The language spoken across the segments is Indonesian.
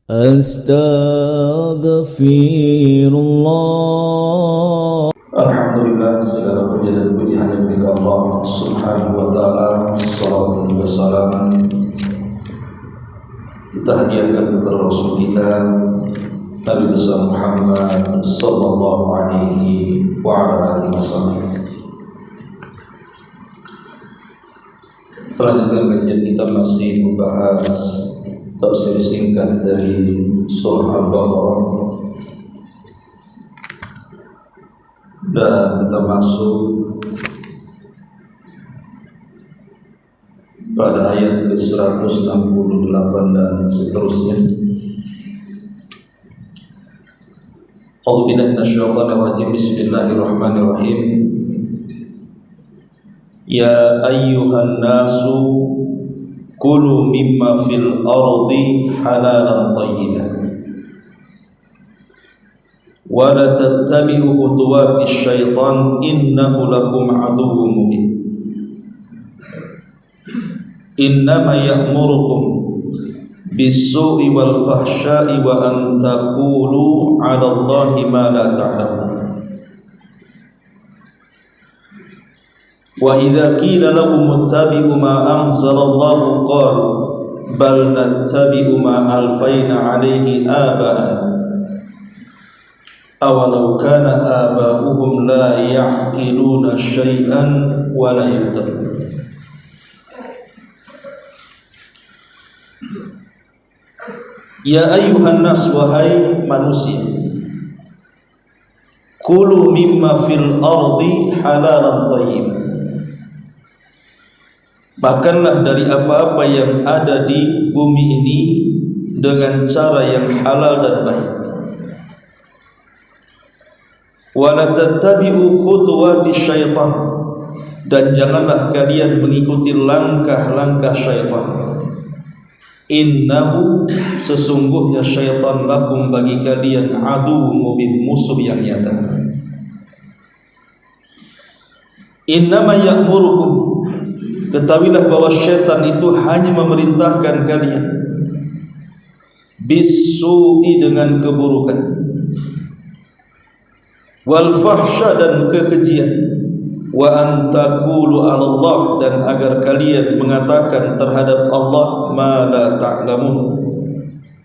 Astaghfirullah. Alhamdulillah, segala puji dan puji hanya milik Allah Subhanahu wa ta'ala. Salawat dan salam kita hadiahkan kepada Rasul kita Nabi besar Muhammad sallallahu alaihi wa ala alihi wasallam. Selanjutnya kajian kita masih membahas tafsir singkat dari surah Al-Baqarah, dan kita masuk pada ayat ke-168 dan seterusnya. A'udzu billahi minasyaitonir rajim. Bismillahirrahmanirrahim. Ya ayyuhan nasu kulu mimma fil ardi halalan thayyiban wa la tattabi'u khutuwatis syaitan innahu lakum aduwwun mubin. Innama ya'murukum bis-su'i wal fahsya'i wa an taqulu 'ala Allahi ma la ta'lamun. Wa idza qila lahum ittabi'u ma anzalallahu qalu bal nattabi'u ma alfayna 'alaihi aba'ana awalau kana aba'uhum la ya'qiluna syai'an wa la yahtadun. Ya ayyuhan nas, wahai manusia, kulu mimma fil ardi halalan thayyiban, makanlah dari apa-apa yang ada di bumi ini dengan cara yang halal dan baik. Wa la tattabi'u khutuwatis syaitan, dan janganlah kalian mengikuti langkah-langkah syaitan. Innahu, sesungguhnya syaitan, lakum, bagi kalian, adu mubin, musuh yang nyata. Innama ya'murukum, ketahuilah bahwa syaitan itu hanya memerintahkan kalian bis-su'i, dengan keburukan, wal fahsya, dan kekejian, wa an taqulu 'ala Allah, dan agar kalian mengatakan terhadap Allah ma la ta'lamun,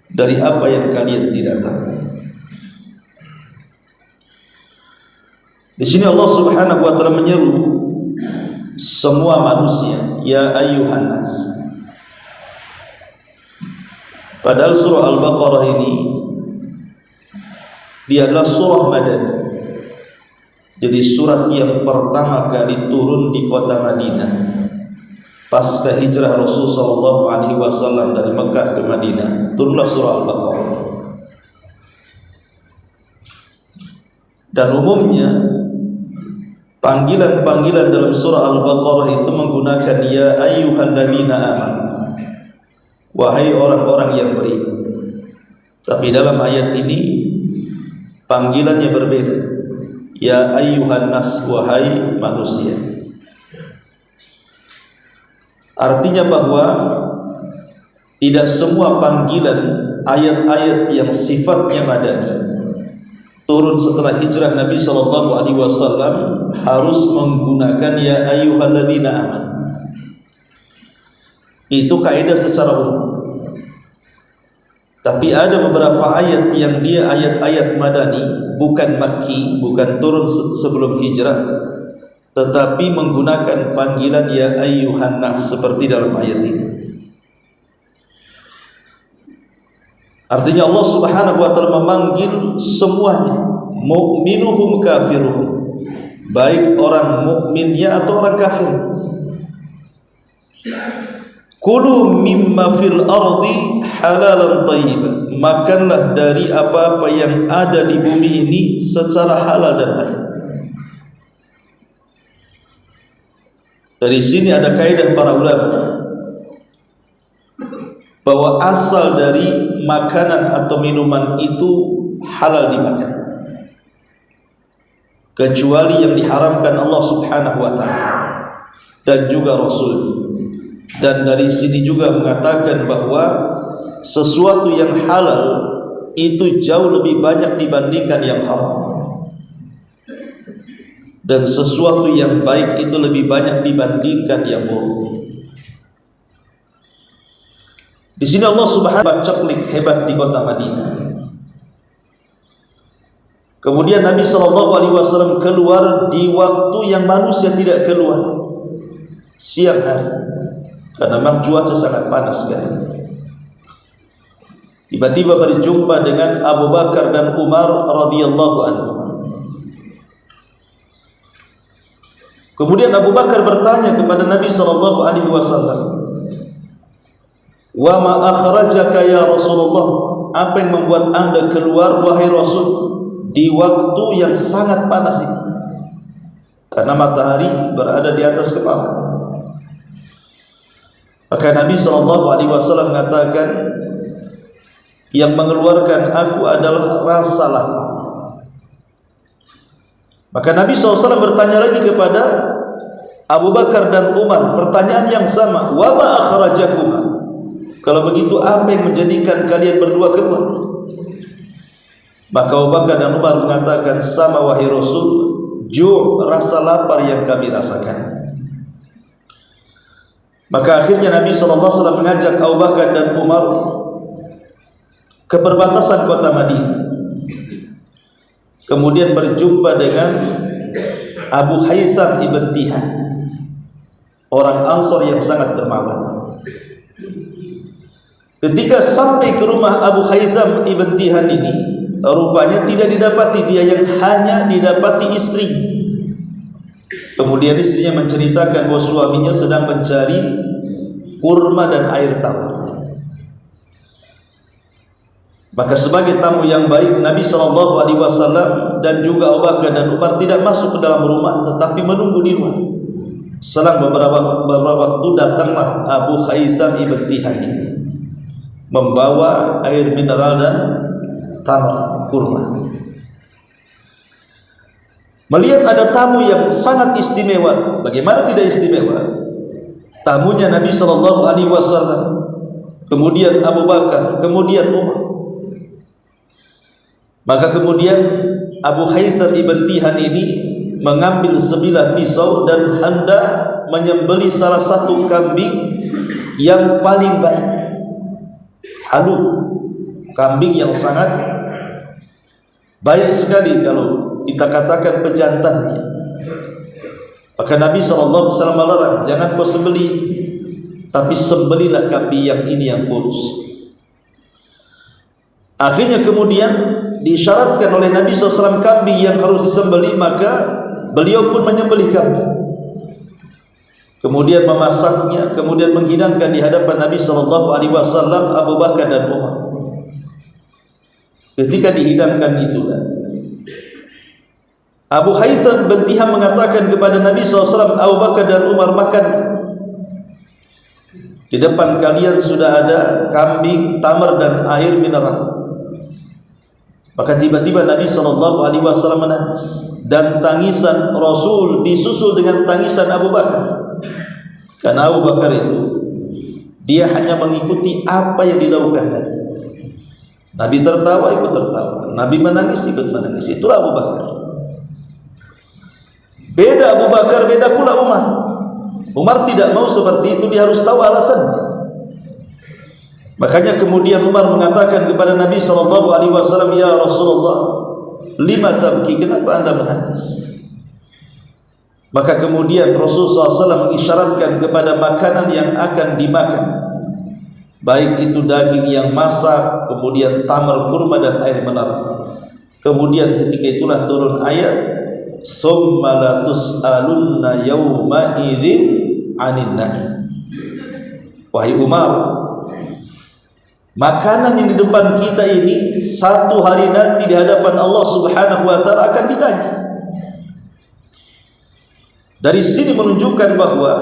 dari apa yang kalian tidak tahu. Di sini Allah Subhanahu wa taala menyeru semua manusia, ya ayyuhan nas. Padahal surah Al-Baqarah ini dia adalah surah Madani. Jadi surat yang pertama kali turun di kota Madinah pasca hijrah Rasul sallallahu alaihi wasallam dari Mekah ke Madinah, turunlah surah Al-Baqarah. Dan umumnya panggilan-panggilan dalam surah Al-Baqarah itu menggunakan ya ayyuhalladzina amanu, wahai orang-orang yang beriman. Tapi dalam ayat ini panggilannya berbeda. Ya ayyuhan nas, wahai manusia. Artinya bahwa tidak semua panggilan ayat-ayat yang sifatnya madani turun setelah hijrah Nabi sallallahu alaihi wasallam harus menggunakan ya ayyuhalladzina amanu. Itu kaidah secara umum. Tapi ada beberapa ayat yang dia ayat-ayat madani, bukan makki, bukan turun sebelum hijrah, tetapi menggunakan panggilan ya ayyuhan nas, seperti dalam ayat ini. Artinya Allah Subhanahu wa taala memanggil semuanya, mu'minuhum kafiruhum, baik orang mukminnya atau orang kafir. Kulu mimma fil ardi halalan thayyiban, makanlah dari apa-apa yang ada di bumi ini secara halal dan baik. Dari sini ada kaidah para ulama bahwa asal dari makanan atau minuman itu halal dimakan, kecuali yang diharamkan Allah Subhanahu wa ta'ala dan juga Rasul. Dan dari sini juga mengatakan bahwa sesuatu yang halal itu jauh lebih banyak dibandingkan yang haram, dan sesuatu yang baik itu lebih banyak dibandingkan yang buruk. Di sini Allah Subhanahu wa taala ceklik hebat di kota Madinah. Kemudian Nabi SAW keluar di waktu yang manusia tidak keluar, siang hari, karena memang cuaca sangat panas sekali. Tiba-tiba berjumpa dengan Abu Bakar dan Umar radhiyallahu anhu. Kemudian Abu Bakar bertanya kepada Nabi SAW, "Wa ma akhrajaka ya Rasulullah?" Apa yang membuat Anda keluar wahai Rasul di waktu yang sangat panas ini? Karena matahari berada di atas kepala. Maka Nabi SAW mengatakan, yang mengeluarkan aku adalah rasa lapar. Maka Nabi SAW bertanya lagi kepada Abu Bakar dan Umar pertanyaan yang sama, wa ma akhrajakuma? Kalau begitu apa yang menjadikan kalian berdua keluar? Maka Abu Bakar dan Umar mengatakan, sama wahai Rasul, rasa lapar yang kami rasakan. Maka akhirnya Nabi SAW mengajak Abu Bakar dan Umar ke perbatasan kota Madinah. Kemudian berjumpa dengan Abu Haytham ibn Tihan, orang Ansor yang sangat dermawan. Ketika sampai ke rumah Abu Haytham ibn Tihan ini, rupanya tidak didapati dia, yang hanya didapati istrinya. Kemudian istrinya menceritakan bahwa suaminya sedang mencari kurma dan air tawar. Maka sebagai tamu yang baik, Nabi SAW dan juga Abu Bakar dan Umar tidak masuk ke dalam rumah, tetapi menunggu di luar. Selang beberapa waktu datanglah Abu Haytham ibn Tihan ini, membawa air mineral dan tamar kurma. Melihat ada tamu yang sangat istimewa, bagaimana tidak istimewa? Tamunya Nabi SAW, kemudian Abu Bakar, kemudian Umar. Maka kemudian Abu Haytham ibn Tihan ini mengambil sebilah pisau dan hendak menyembelih salah satu kambing yang paling baik, halu, kambing yang sangat baik sekali kalau kita katakan pejantannya. Maka Nabi SAW melarang, jangan kau sembelih, tapi sembelilah kambing yang ini yang kurus. Akhirnya kemudian diisyaratkan oleh Nabi SAW kambing yang harus disembelih, maka beliau pun menyembelih kambing, kemudian memasaknya, kemudian menghidangkan di hadapan Nabi SAW, Abu Bakar dan Umar. Ketika dihidangkan itulah Abu Haytham bin Tihan mengatakan kepada Nabi SAW, Abu Bakar dan Umar, makan. Di depan kalian sudah ada kambing, tamar dan air mineral. Maka tiba-tiba Nabi SAW menangis, dan tangisan Rasul disusul dengan tangisan Abu Bakar. Karena Abu Bakar itu, dia hanya mengikuti apa yang dilakukan Nabi. Nabi tertawa, ikut tertawa. Nabi menangis, ikut menangis. Itulah Abu Bakar. Beda Abu Bakar, beda pula Umar. Umar tidak mau seperti itu, dia harus tahu alasannya. Makanya kemudian Umar mengatakan kepada Nabi SAW, ya Rasulullah, lima tabki, kenapa anda menangis? Maka kemudian Rasulullah SAW mengisyaratkan kepada makanan yang akan dimakan, baik itu daging yang masak, kemudian tamar kurma dan air mineral. Kemudian ketika itulah turun ayat, summa la tus'alunna yawma idzin 'anin na'im. Wahai Umar, makanan yang di depan kita ini satu hari nanti di hadapan Allah Subhanahu wa taala akan ditanya. Dari sini menunjukkan bahwa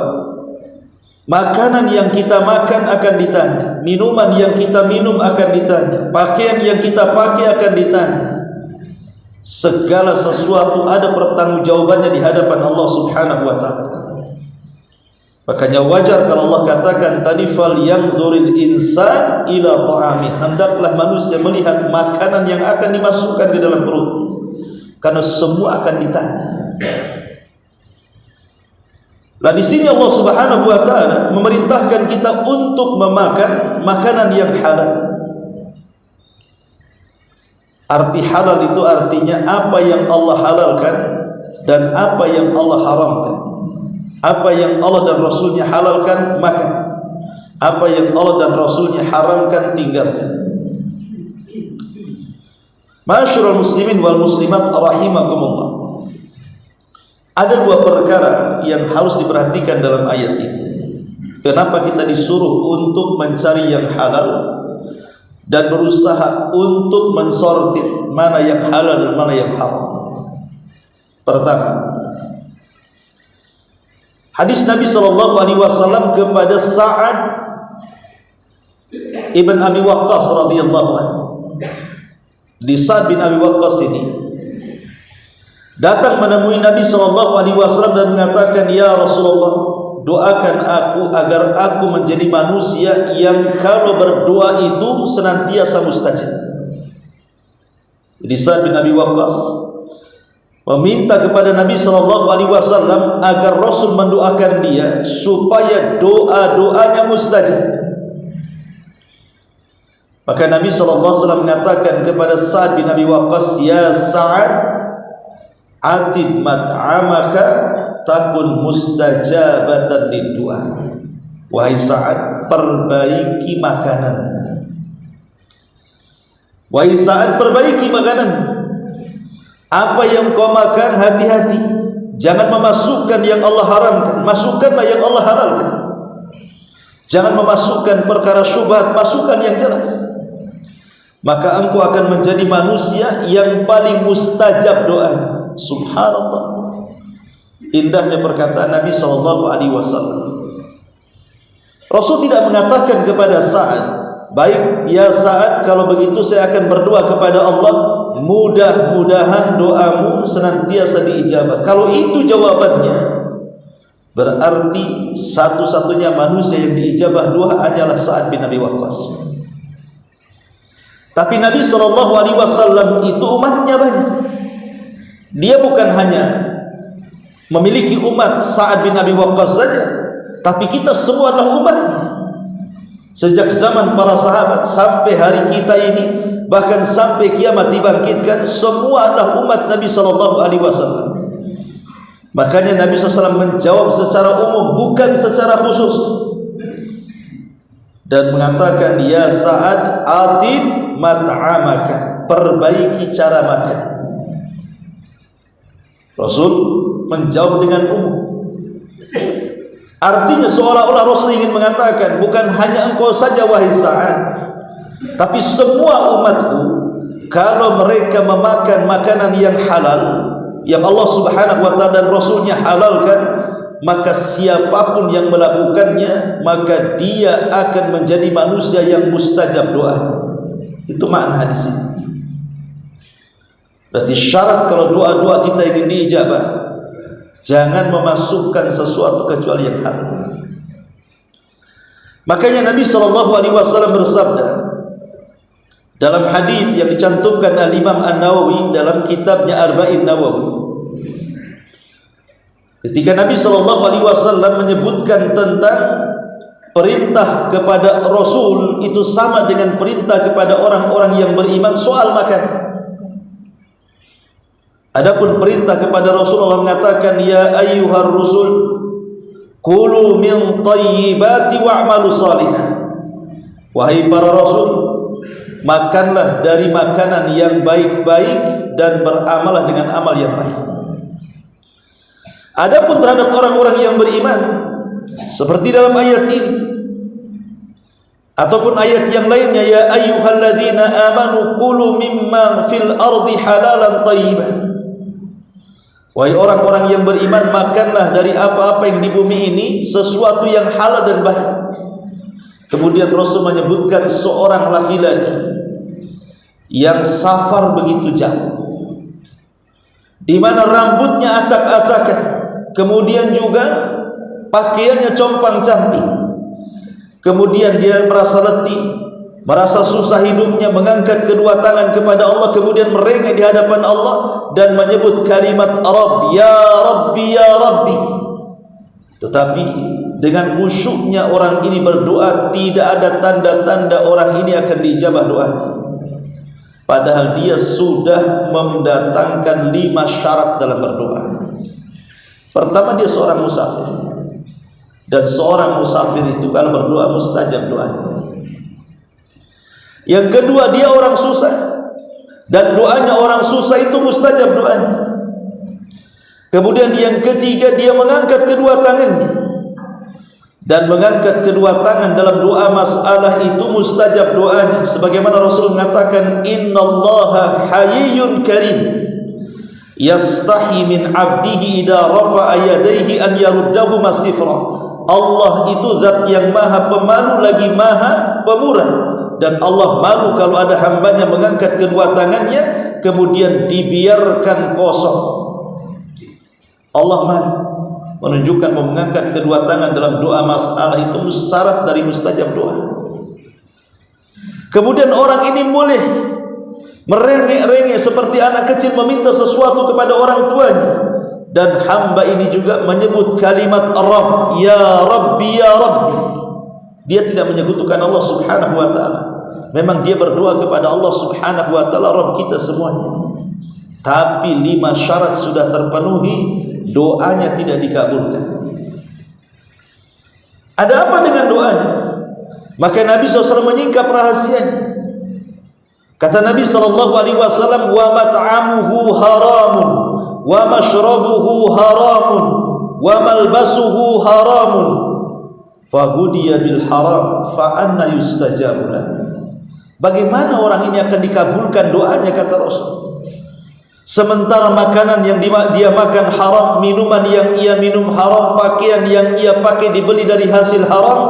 makanan yang kita makan akan ditanya, minuman yang kita minum akan ditanya, pakaian yang kita pakai akan ditanya. Segala sesuatu ada pertanggungjawabannya di hadapan Allah Subhanahu wa taala. Makanya wajar kalau Allah katakan tadi fal yanzuril insan ila ta'ami, hendaklah manusia melihat makanan yang akan dimasukkan ke dalam perut, karena semua akan ditanya. Lah di sini Allah Subhanahu wa taala memerintahkan kita untuk memakan makanan yang halal. Arti halal itu artinya apa yang Allah halalkan dan apa yang Allah haramkan. Apa yang Allah dan Rasulnya halalkan, makan. Apa yang Allah dan Rasulnya haramkan, tinggalkan. Ma'asyiral muslimin wal muslimat rahimakumullah. Ada dua perkara yang harus diperhatikan dalam ayat ini. Kenapa kita disuruh untuk mencari yang halal dan berusaha untuk mensortir mana yang halal dan mana yang haram. Pertama, hadis Nabi SAW kepada Sa'ad ibn Abi Waqqas radhiyallahu anhu. Di Sa'ad bin Abi Waqqas ini datang menemui Nabi SAW dan mengatakan, "Ya Rasulullah, doakan aku agar aku menjadi manusia yang kalau berdoa itu senantiasa mustajab." Jadi Sa'ad bin Abi Waqqas meminta kepada Nabi SAW agar Rasul mendoakan dia supaya doa-doanya mustajab. Maka Nabi SAW mengatakan kepada Sa'ad bin Abi Waqqas, "Ya Sa'ad, atib mat'amaka takun mustajabatan liddu'a." Wahai Sa'ad, perbaiki makanan. Wahai Sa'ad, perbaiki makanan. Apa yang kau makan, hati-hati, jangan memasukkan yang Allah haramkan, masukkanlah yang Allah halalkan. Jangan memasukkan perkara syubhat, masukkan yang jelas. Maka engkau akan menjadi manusia yang paling mustajab doanya. Subhanallah, indahnya perkataan Nabi SAW. Rasul tidak mengatakan kepada Sa'ad, "Baik ya Sa'ad, kalau begitu saya akan berdoa kepada Allah, mudah-mudahan doamu senantiasa diijabah." Kalau itu jawabannya, berarti satu-satunya manusia yang diijabah doa hanyalah Sa'ad bin Abi Waqqas. Tapi Nabi SAW itu umatnya banyak. Dia bukan hanya memiliki umat Sa'ad bin Abi Waqqas saja, tapi kita semua adalah umatnya. Sejak zaman para sahabat sampai hari kita ini, bahkan sampai kiamat dibangkitkan, semua adalah umat Nabi SAW. Makanya Nabi SAW menjawab secara umum, bukan secara khusus, dan mengatakan, "Ya Sa'ad, atib mat'amaka, perbaiki cara makan." Rasul menjawab dengan umum. Artinya seolah-olah Rasul ingin mengatakan, bukan hanya engkau saja wahai Sa'ad, tapi semua umatku, kalau mereka memakan makanan yang halal, yang Allah Subhanahu wa ta'ala dan Rasulnya halalkan, maka siapapun yang melakukannya, maka dia akan menjadi manusia yang mustajab doanya. Itu makna hadis ini. Berarti syarat kalau doa-doa kita ingin diijabah, jangan memasukkan sesuatu kecuali yang halal. Makanya Nabi SAW bersabda dalam hadis yang dicantumkan Al-Imam An-Nawawi dalam kitabnya Arba'in Nawawi, ketika Nabi SAW menyebutkan tentang perintah kepada Rasul itu sama dengan perintah kepada orang-orang yang beriman soal makan. Adapun perintah kepada Rasulullah mengatakan, "Ya ayyuhar rusul, kulu min thayyibati wa'malu salihah." Wahai para rasul, makanlah dari makanan yang baik-baik dan beramalah dengan amal yang baik. Adapun terhadap orang-orang yang beriman, seperti dalam ayat ini ataupun ayat yang lainnya, "Ya ayyuhalladzina amanu kulu mimma fil ardi halalan thayyiban." Wahai orang-orang yang beriman, makanlah dari apa-apa yang di bumi ini sesuatu yang halal dan baik. Kemudian Rasul menyebutkan seorang laki-laki yang safar begitu jauh, di mana rambutnya acak-acakan, kemudian juga pakaiannya compang-camping, kemudian dia merasa letih, merasa susah hidupnya, mengangkat kedua tangan kepada Allah, kemudian merengek di hadapan Allah dan menyebut kalimat Rabb, ya Rabbi, ya Rabbi. Tetapi dengan khusyuknya orang ini berdoa, tidak ada tanda-tanda orang ini akan dijabah doanya. Padahal dia sudah mendatangkan 5 syarat dalam berdoa. Pertama, dia seorang musafir, dan seorang musafir itu kalau berdoa mustajab doanya. Yang kedua, dia orang susah, dan doanya orang susah itu mustajab doanya. Kemudian yang ketiga, dia mengangkat kedua tangannya, dan mengangkat kedua tangan dalam doa masalah itu mustajab doanya, sebagaimana Rasul mengatakan, innallaha hayyun karim yastahi min abdihi idza rafa'a yadayhi an yaruddahu masifra. Allah itu zat yang maha pemalu lagi maha pemurah, dan Allah malu kalau ada hambanya mengangkat kedua tangannya kemudian dibiarkan kosong. Allah malu, menunjukkan mengangkat kedua tangan dalam doa masalah itu syarat dari mustajab doa. Kemudian orang ini boleh merengek-rengek seperti anak kecil meminta sesuatu kepada orang tuanya, dan hamba ini juga menyebut kalimat Rabb, ya Rabbi, ya Rabbi. Dia tidak menyekutukan Allah subhanahu wa ta'ala. Memang dia berdoa kepada Allah subhanahu wa ta'ala, Rabb kita semuanya. Tapi 5 syarat sudah terpenuhi, doanya tidak dikabulkan. Ada apa dengan doanya? Maka Nabi SAW menyingkap rahasianya. Kata Nabi SAW, wa mat'amuhu haramun, wa mashrabuhu haramun, wa malbasuhu haramun, fahudiya bil haram, fa anna yustajabu lah. Bagaimana orang ini akan dikabulkan doanya, kata Rasul, sementara makanan yang dia makan haram, minuman yang ia minum haram, pakaian yang ia pakai dibeli dari hasil haram,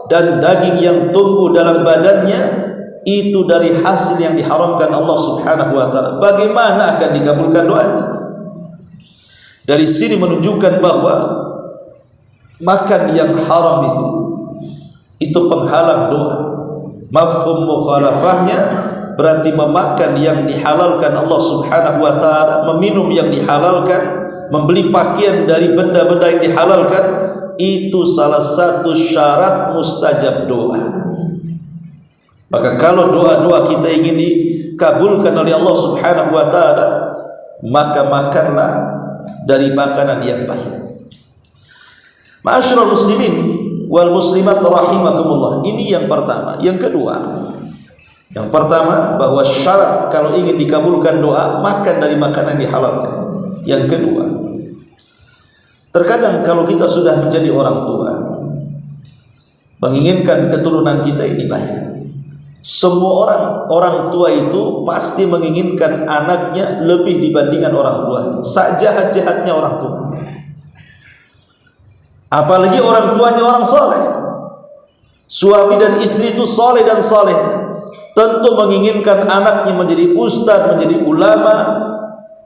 dan daging yang tumbuh dalam badannya itu dari hasil yang diharamkan Allah subhanahu wa ta'ala. Bagaimana akan dikabulkan doanya? Dari sini menunjukkan bahwa makan yang haram itu penghalang doa. Mafhum mukhalafahnya berarti memakan yang dihalalkan Allah subhanahu wa ta'ala, meminum yang dihalalkan, membeli pakaian dari benda-benda yang dihalalkan, itu salah satu syarat mustajab doa. Maka kalau doa-doa kita ingin dikabulkan oleh Allah subhanahu wa ta'ala, maka makanlah dari makanan yang baik. Ma'asyiral muslimin wal muslimat rahimakumullah. Ini yang pertama. Yang kedua, yang pertama bahwa syarat kalau ingin dikabulkan doa, makan dari makanan yang dihalalkan. Yang kedua, terkadang kalau kita sudah menjadi orang tua, menginginkan keturunan kita ini baik. Semua orang tua itu pasti menginginkan anaknya lebih dibandingkan orang tuanya, sejahat-jahatnya orang tua. Apalagi orang tuanya orang soleh, suami dan istri itu soleh dan soleh, tentu menginginkan anaknya menjadi ustadz, menjadi ulama,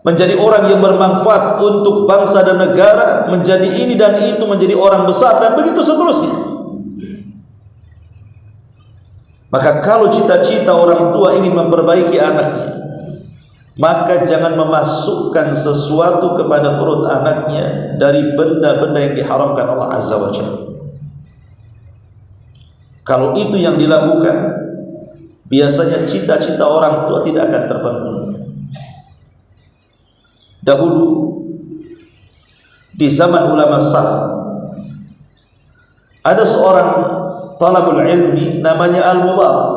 menjadi orang yang bermanfaat untuk bangsa dan negara, menjadi ini dan itu, menjadi orang besar, dan begitu seterusnya. Maka kalau cita-cita orang tua ingin memperbaiki anaknya, maka jangan memasukkan sesuatu kepada perut anaknya dari benda-benda yang diharamkan Allah Azza wa Jalla. Kalau itu yang dilakukan, biasanya cita-cita orang tua tidak akan terpenuhi. Dahulu di zaman ulama salaf, ada seorang talabul ilmi namanya Al-Mubarak.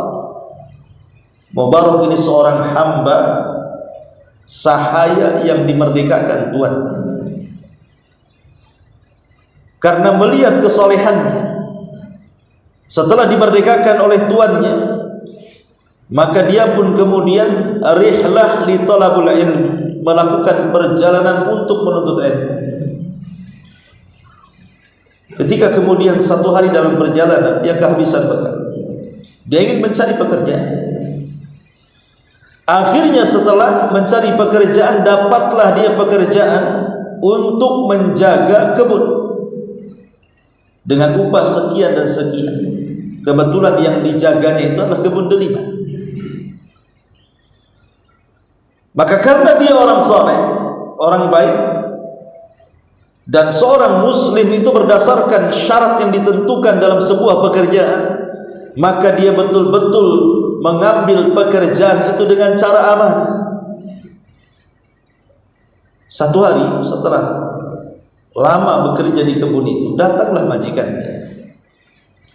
Mubarak ini seorang hamba sahaya yang dimerdekakan tuannya. Karena melihat kesolehannya, setelah dimerdekakan oleh tuannya, maka dia pun kemudian rihlah li talabul ilmi, melakukan perjalanan untuk menuntut ilmu. Ketika kemudian satu hari dalam perjalanan dia kehabisan bekal, dia ingin mencari pekerjaan. Akhirnya setelah mencari pekerjaan, dapatlah dia pekerjaan untuk menjaga kebun. dengan upah sekian dan sekian. Kebetulan yang dijaganya itu adalah kebun delima. Maka karena dia orang soleh, orang baik, dan seorang muslim itu berdasarkan syarat yang ditentukan dalam sebuah pekerjaan, maka dia betul-betul mengambil pekerjaan itu dengan cara amanah. Satu hari setelah lama bekerja di kebun itu, datanglah majikannya.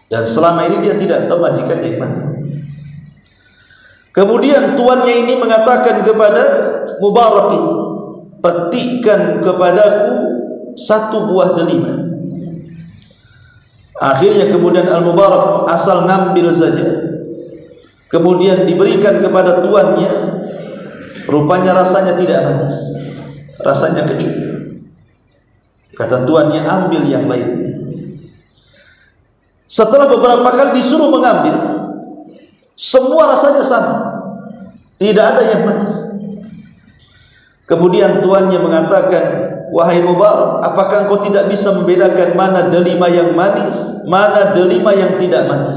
Dan selama ini dia tidak tahu majikannya yang mana. Kemudian tuannya ini mengatakan kepada Mubarak ini, petikkan kepadaku satu buah delima. Akhirnya kemudian Al-Mubarak asal ngambil saja, kemudian diberikan kepada tuannya. Rupanya rasanya tidak manis, rasanya kecut. Kata tuannya, ambil yang lainnya. Setelah beberapa kali disuruh mengambil, semua rasanya sama, tidak ada yang manis. Kemudian tuannya mengatakan, wahai Mubarak, apakah engkau tidak bisa membedakan mana delima yang manis, mana delima yang tidak manis?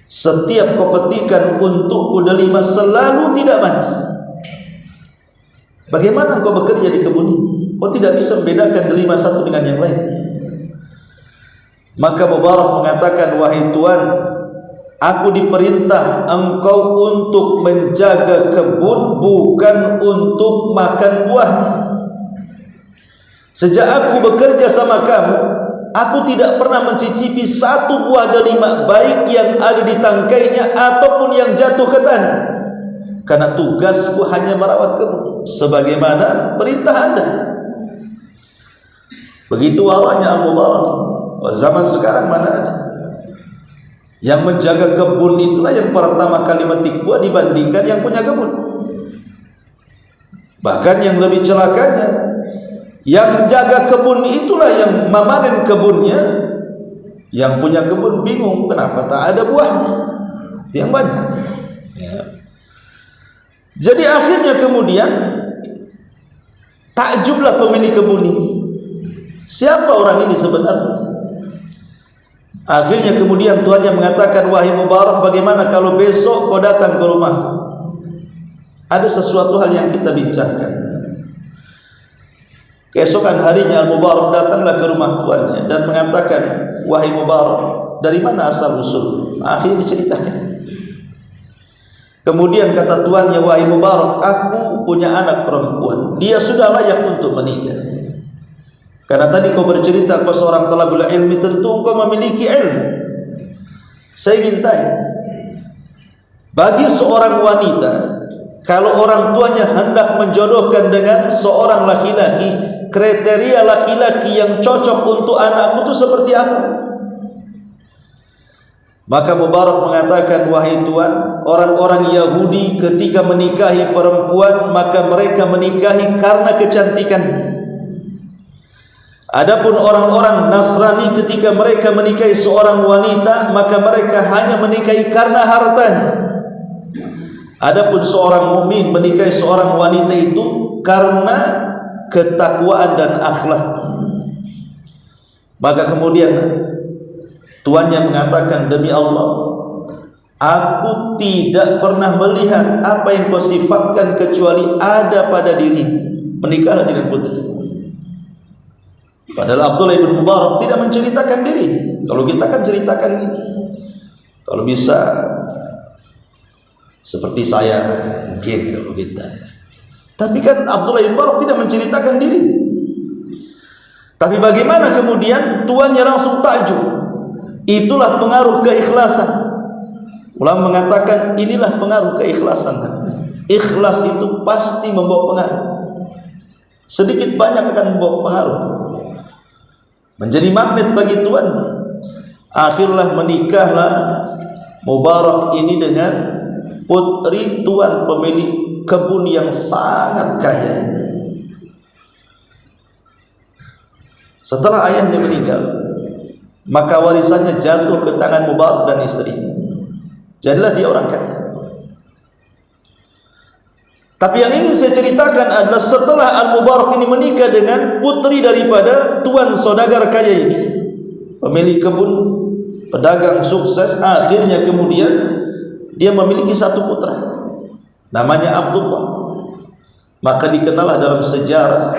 Setiap kau petikan untukku delima selalu tidak manis. Bagaimana engkau bekerja di kebun ini? Kau tidak bisa membedakan delima satu dengan yang lainnya. Maka Mubarak mengatakan, wahai Tuan, aku diperintah engkau untuk menjaga kebun, bukan untuk makan buahnya. Sejak aku bekerja sama kamu, aku tidak pernah mencicipi satu buah delima, baik yang ada di tangkainya ataupun yang jatuh ke tanah, karena tugasku hanya merawat kebun sebagaimana perintah Anda. Begitu waranya Al-Mubarak. Zaman sekarang mana ada? Yang menjaga kebun itulah yang pertama kali metik buah dibandingkan yang punya kebun. Bahkan yang lebih celakanya, yang jaga kebun itulah yang memanen kebunnya. Yang punya kebun bingung kenapa tak ada buahnya, yang banyak ya. Jadi akhirnya kemudian takjublah pemilik kebun ini, siapa orang ini sebenarnya? Akhirnya kemudian tuannya mengatakan, wahai Mubarak, bagaimana kalau besok kau datang ke rumah? Ada sesuatu hal yang kita bincangkan. Keesokan harinya Al-Mubarak datanglah ke rumah tuannya dan mengatakan, wahai Mubarak, dari mana asal usul? Akhirnya diceritakan. Kemudian kata tuannya, wahai Mubarak, aku punya anak perempuan, dia sudah layak untuk menikah. Karena tadi kau bercerita kau seorang talabul ilmi, tentu kau memiliki ilmu. Saya ingin tanya, bagi seorang wanita, kalau orang tuanya hendak menjodohkan dengan seorang laki-laki, kriteria laki-laki yang cocok untuk anakku itu seperti apa? Maka Mubarak mengatakan, wahai Tuan, orang-orang Yahudi ketika menikahi perempuan, maka mereka menikahi karena kecantikannya. Adapun orang-orang Nasrani ketika mereka menikahi seorang wanita, maka mereka hanya menikahi karena hartanya. Adapun seorang mukmin menikahi seorang wanita itu karena ketakwaan dan akhlaknya. Maka kemudian tuannya mengatakan, demi Allah, aku tidak pernah melihat apa yang kau sifatkan kecuali ada pada dirimu. Menikahlah dengan putri. Padahal Abdullah bin Mubarak tidak menceritakan diri. Kalau kita kan ceritakan ini, kalau bisa seperti saya mungkin kalau kita. Tapi kan Abdullah bin Mubarak tidak menceritakan diri. Tapi bagaimana kemudian tuannya langsung takjub. Itulah pengaruh keikhlasan. Ulama mengatakan inilah pengaruh keikhlasan. Ikhlas itu pasti membawa pengaruh. Sedikit banyak akan membawa pengaruh, menjadi magnet bagi tuannya. Akhirlah menikahlah Mubarak ini dengan putri tuan pemilik kebun yang sangat kaya ini. Setelah ayahnya meninggal, maka warisannya jatuh ke tangan Mubarak dan istrinya. Jadilah dia orang kaya. Tapi yang ingin saya ceritakan adalah setelah Al-Mubarak ini menikah dengan putri daripada tuan saudagar kaya ini, pemilik kebun, pedagang sukses, akhirnya kemudian dia memiliki satu putra namanya Abdullah. Maka dikenallah dalam sejarah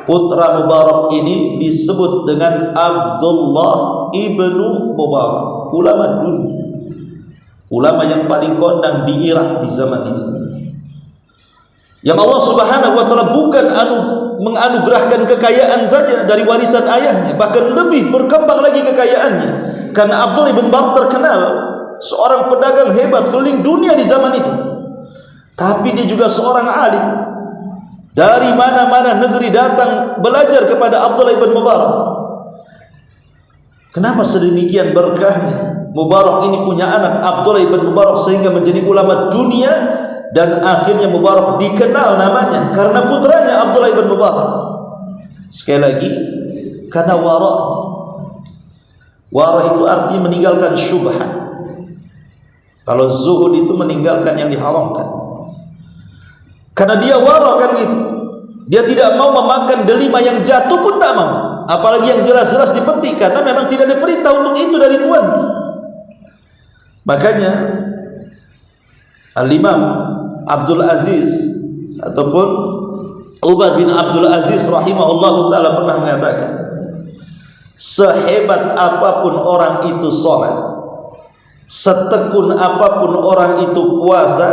putra Mubarak ini disebut dengan Abdullah ibnu Mubarak, ulama dunia, ulama yang paling kondang di Irak di zaman itu, yang Allah Subhanahu wa taala bukan menganugerahkan kekayaan saja dari warisan ayahnya, bahkan lebih berkembang lagi kekayaannya, karena Abdullah ibn Mubarak terkenal seorang pedagang hebat keliling dunia di zaman itu. Tapi dia juga seorang alim. Dari mana-mana negeri datang belajar kepada Abdullah ibn Mubarak. Kenapa sedemikian berkahnya Mubarak ini punya anak Abdullah ibn Mubarak sehingga menjadi ulama dunia, dan akhirnya Mubarak dikenal namanya karena putranya Abdullah ibn Mubarak. Sekali lagi, karena waraknya. Warak itu artinya meninggalkan syubhat. Kalau zuhud itu meninggalkan yang diharamkan. Karena dia warak kan gitu. Dia tidak mau memakan delima yang jatuh pun tak mau, apalagi yang jelas-jelas dipetik, karena memang tidak diperintah untuk itu dari tuannya. Makanya Al-Imam Abdul Aziz ataupun Umar bin Abdul Aziz rahimahullah ta'ala pernah mengatakan, sehebat apapun orang itu sholat, setekun apapun orang itu puasa,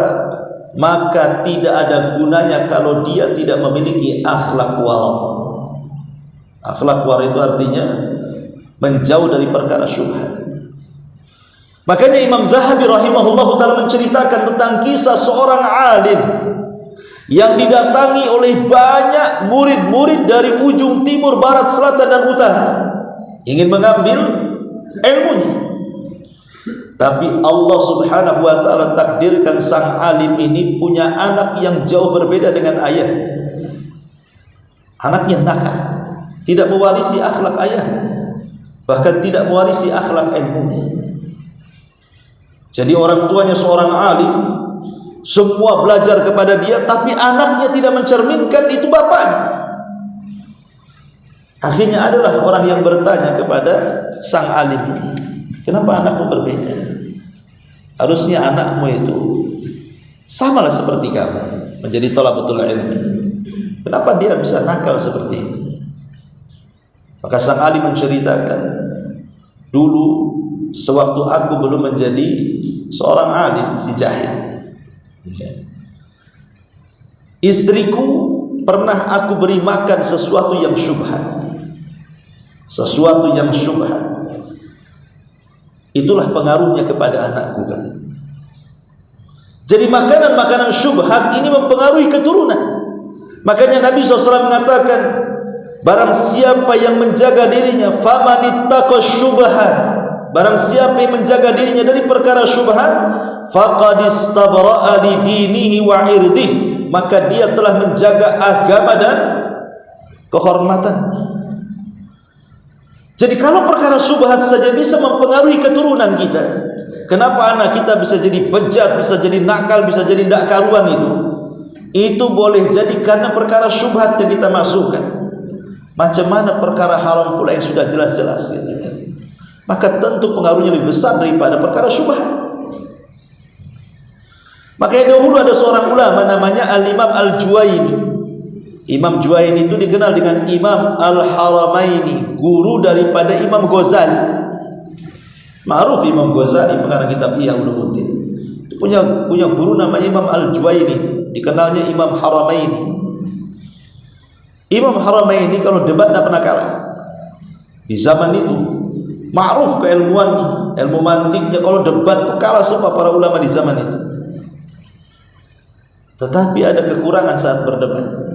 maka tidak ada gunanya kalau dia tidak memiliki akhlak wara. Akhlak wara itu artinya menjauh dari perkara syubhat. Makanya Imam Zahabi rahimahullah ta'ala menceritakan tentang kisah seorang alim yang didatangi oleh banyak murid-murid dari ujung timur, barat, selatan dan utara, ingin mengambil ilmunya. Tapi Allah Subhanahu wa ta'ala takdirkan sang alim ini punya anak yang jauh berbeda dengan ayahnya. Anaknya nakal, tidak mewarisi akhlak ayahnya, bahkan tidak mewarisi akhlak ilmunya. Jadi orang tuanya seorang alim, semua belajar kepada dia, tapi anaknya tidak mencerminkan itu bapaknya. Akhirnya adalah orang yang bertanya kepada sang alim ini, kenapa anakmu berbeda? Harusnya anakmu itu samalah seperti kamu, menjadi thalabatul ilmi. Kenapa dia bisa nakal seperti itu? Maka sang alim menceritakan, dulu sewaktu aku belum menjadi seorang alim, si jahil, istriku pernah aku beri makan sesuatu yang syubhat. Sesuatu yang syubhat, itulah pengaruhnya kepada anakku, katanya. Jadi makanan-makanan syubhat ini mempengaruhi keturunan. Makanya Nabi SAW mengatakan, barang siapa yang menjaga dirinya, famanittaqa syubhat, barang siapa yang menjaga dirinya dari perkara syubhat, faqad istabra'a li dinihi wa irdihi, maka dia telah menjaga agama dan kehormatannya. Jadi kalau perkara syubhat saja bisa mempengaruhi keturunan kita, kenapa anak kita bisa jadi bejat, bisa jadi nakal, bisa jadi tidak karuan itu? Itu boleh jadi karena perkara syubhat yang kita masukkan. Macam mana perkara haram pula yang sudah jelas-jelas gitu kan? Maka tentu pengaruhnya lebih besar daripada perkara syubhat. Makanya dahulu ada seorang ulama namanya Al-Imam Al-Juwaini. Imam Juwaini itu dikenal dengan Imam Al-Haramaini, guru daripada Imam Ghazali. Ma'ruf Imam Ghazali pengarang kitab Ihya Ulumuddin. Itu punya guru namanya Imam Al-Juwaini, dikenalnya Imam Haramaini. Imam Haramaini kalau debat tidak pernah kalah. Di zaman itu ma'ruf keilmuannya, ilmu mantiknya, kalau debat kalah semua para ulama di zaman itu. Tetapi ada kekurangan saat berdebat.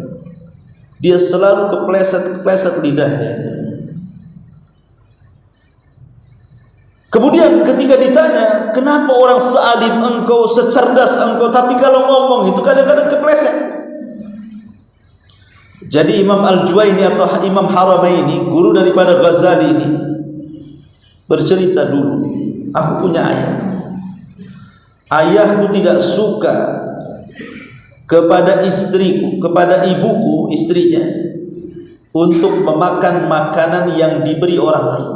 Dia selalu kepleset lidahnya. Kemudian ketika ditanya, kenapa orang sealim engkau, secerdas engkau, tapi kalau ngomong itu kadang-kadang kepleset. Jadi Imam Al-Juwaini atau Imam Haramaini, guru daripada Ghazali ini, bercerita dulu, aku punya ayah. Ayahku tidak suka kepada istriku, kepada ibuku, istrinya, untuk memakan makanan yang diberi orang lain.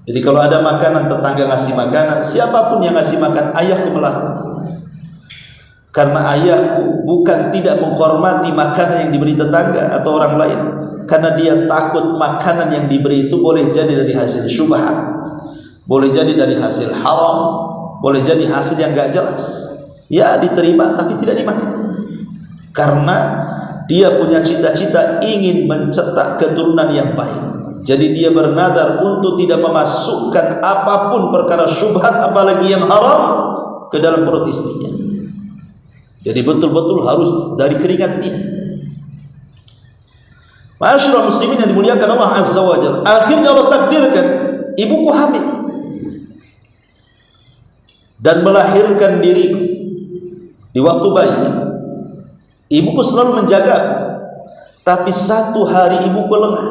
Jadi kalau ada makanan, tetangga ngasih makanan, siapapun yang ngasih makan, ayahku melarang. Karena ayahku bukan tidak menghormati makanan yang diberi tetangga atau orang lain, karena dia takut makanan yang diberi itu boleh jadi dari hasil syubhat, boleh jadi dari hasil haram, boleh jadi hasil yang gak jelas. Ya diterima tapi tidak dimakan. Karena dia punya cita-cita ingin mencetak keturunan yang baik. Jadi dia bernadar untuk tidak memasukkan apapun perkara syubhat, apalagi yang haram, ke dalam perut istrinya. Jadi betul-betul harus dari keringat dia. Ma'asyiral muslimin yang dimuliakan Allah Azza wa Jalla, akhirnya Allah takdirkan ibuku hamil dan melahirkan diriku. Di waktu bayi, ibuku selalu menjaga, tapi satu hari ibuku lengah,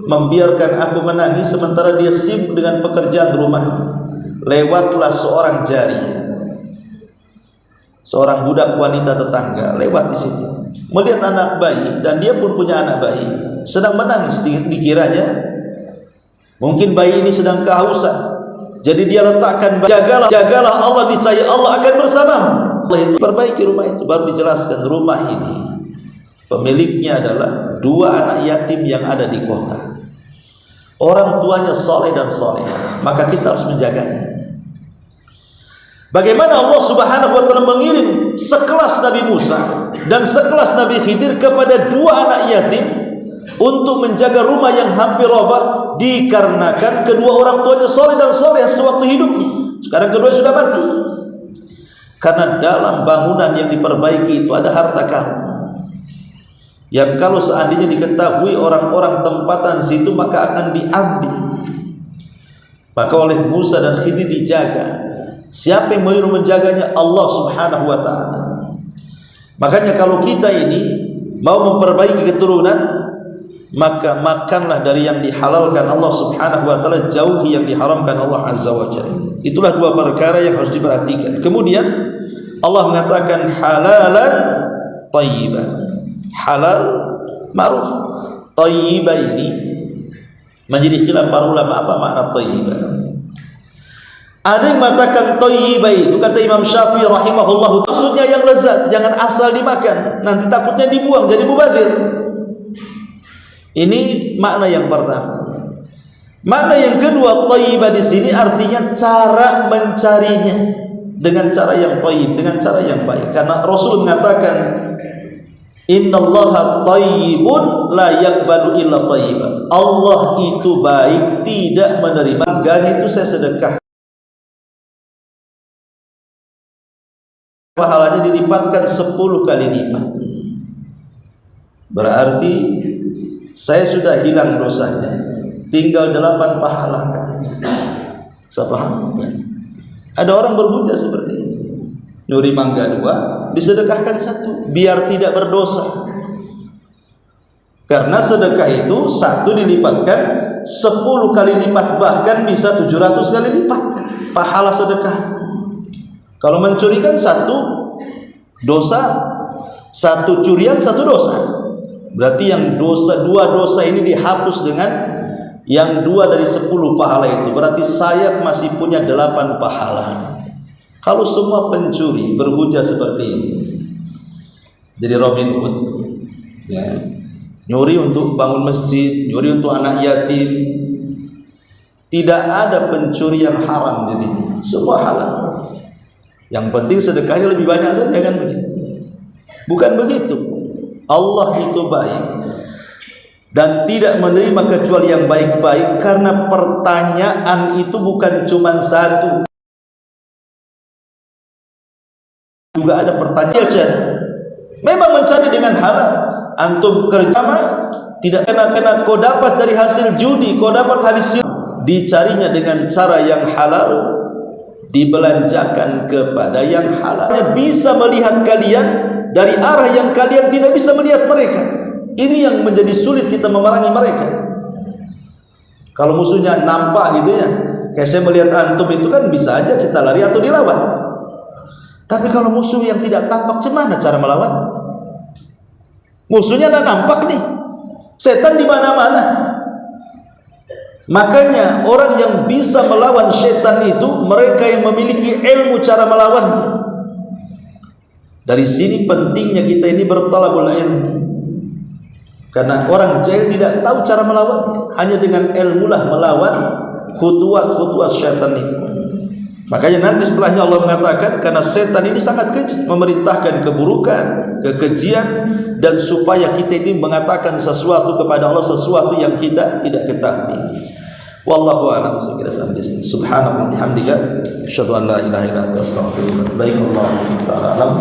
membiarkan aku menangis sementara dia sibuk dengan pekerjaan rumah. Lewatlah seorang jariyah, seorang budak wanita tetangga, lewat di situ, melihat anak bayi, dan dia pun punya anak bayi, sedang menangis. Dikiranya mungkin bayi ini sedang kehausan, jadi dia letakkan, jagalah Allah, niscaya Allah akan bersamamu. Allah itu perbaiki rumah itu. Baru dijelaskan rumah ini pemiliknya adalah dua anak yatim yang ada di kota. Orang tuanya soleh dan soleha, maka kita harus menjaganya. Bagaimana Allah Subhanahu wa ta'ala mengirim sekelas Nabi Musa dan sekelas Nabi Khidir kepada dua anak yatim untuk menjaga rumah yang hampir robah, dikarenakan kedua orang tuanya soleh dan soleh sewaktu hidupnya. Sekarang kedua sudah mati. Karena dalam bangunan yang diperbaiki itu ada harta karun yang kalau seandainya diketahui orang-orang tempatan situ, maka akan diambil. Maka oleh Musa dan Khidir dijaga. Siapa yang menyuruh menjaganya? Allah Subhanahu wa ta'ala. Makanya kalau kita ini mau memperbaiki keturunan, maka makanlah dari yang dihalalkan Allah Subhanahu wa ta'ala, jauhi yang diharamkan Allah Azza wa Jalla. Itulah dua perkara yang harus diperhatikan. Kemudian Allah mengatakan halalan thayyibah. Halal ma'ruf. Thayyibah ini menjadi khilaf para ulama, apa makna thayyibah. Ada yang mengatakan thayyibah itu, kata Imam Syafi'i rahimahullah, maksudnya yang lezat, jangan asal dimakan, nanti takutnya dibuang jadi mubadzir. Ini makna yang pertama. Makna yang kedua, thayyibah di sini artinya cara mencarinya dengan cara yang thayyib, dengan cara yang baik. Karena Rasul mengatakan, innallaha thayyibun la yaqbalu illa thayyiban. Allah itu baik, tidak menerima enggaknya itu saya sedekah. Pahalanya dilipatkan 10 kali lipat. Berarti saya sudah hilang dosanya, tinggal 8 pahala katanya. Saya paham? Ada orang berhujah seperti ini. Nyuri mangga 2, disedekahkan 1 biar tidak berdosa. Karena sedekah itu 1 dilipatkan 10 kali lipat, bahkan bisa 700 kali lipat pahala sedekah. Kalau mencuri kan 1 dosa, 1 curian 1 dosa. Berarti yang dosa, 2 dosa ini dihapus dengan yang 2 dari 10 pahala itu. Berarti saya masih punya 8 pahala. Kalau semua pencuri berhujah seperti ini, jadi Robin Hood, ya, nyuri untuk bangun masjid, nyuri untuk anak yatim. Tidak ada pencuri yang haram, jadi semua halal. Yang penting sedekahnya lebih banyak saja, kan begitu? Bukan begitu. Allah itu baik dan tidak menerima kecuali yang baik-baik, karena pertanyaan itu bukan cuma 1. Juga ada pertanyaan. Memang mencari dengan halal. Antum kerja tidak kena kau dapat dari hasil judi, kau dapat hasil, dicarinya dengan cara yang halal, dibelanjakan kepada yang halal. Bisa melihat kalian dari arah yang kalian tidak bisa melihat mereka. Ini yang menjadi sulit kita memerangi mereka. Kalau musuhnya nampak gitu ya, kayak saya melihat antum itu kan bisa aja kita lari atau dilawan. Tapi kalau musuh yang tidak tampak, gimana cara melawan? Musuhnya tidak nampak nih, setan di mana-mana. Makanya orang yang bisa melawan syaitan itu mereka yang memiliki ilmu cara melawannya. Dari sini pentingnya kita ini bertalabul ilmu. Karena orang jahil tidak tahu cara melawannya. Hanya dengan ilmu lah melawan khutuwat-khutuwat syaitan itu. Makanya nanti setelahnya Allah mengatakan karena setan ini sangat keji, memerintahkan keburukan, kekejian, dan supaya kita ini mengatakan sesuatu kepada Allah sesuatu yang kita tidak ketahui. Wallahu a'lam. Saya kira sampai di sini. Subhanallah bihamdika asyhadu an la ilaha illa anta astaghfiruka wa atubu ilaik. Allahu ta'ala alam.